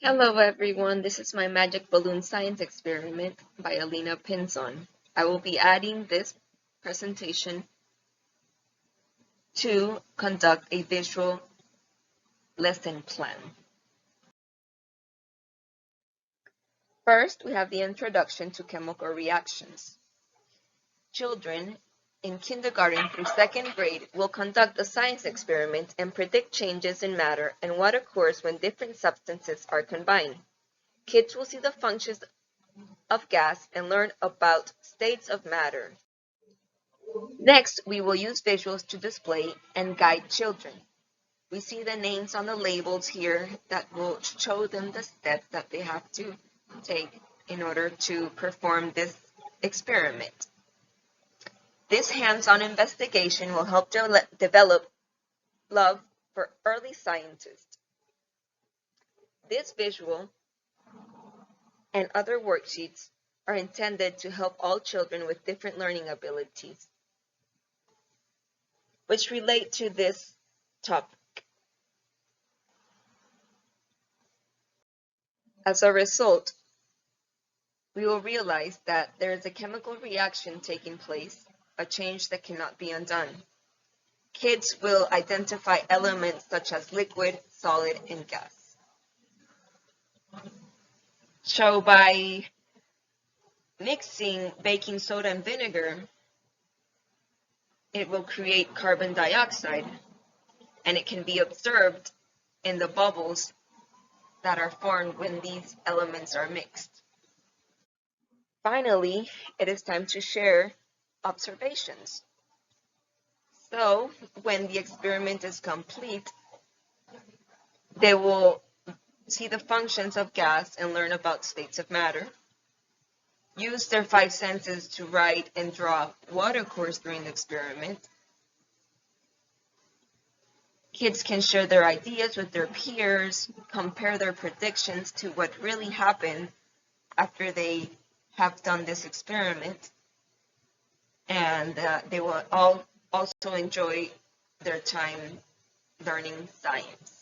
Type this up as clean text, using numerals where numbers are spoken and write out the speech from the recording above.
Hello everyone, this is my Magic Balloon Science Experiment by Alina Pinzon. I will be adding this presentation to conduct a visual lesson plan. First, we have the introduction to chemical reactions. Children in kindergarten through second grade will conduct a science experiment and predict changes in matter and what occurs when different substances are combined. Kids will see the functions of gas and learn about states of matter. Next, we will use visuals to display and guide children. We see the names on the labels here that will show them the steps that they have to take in order to perform this experiment. This hands-on investigation will help develop love for early scientists. This visual and other worksheets are intended to help all children with different learning abilities, which relate to this topic. As a result, we will realize that there is a chemical reaction taking place, a change that cannot be undone. Kids will identify elements such as liquid, solid, and gas. So by mixing baking soda and vinegar, it will create carbon dioxide, and it can be observed in the bubbles that are formed when these elements are mixed. Finally, it is time to share observations. So, when the experiment is complete, they will see the functions of gas and learn about states of matter, use their five senses to write and draw what occurs during the experiment. Kids can share their ideas with their peers, compare their predictions to what really happened after they have done this experiment, and they will all also enjoy their time learning science.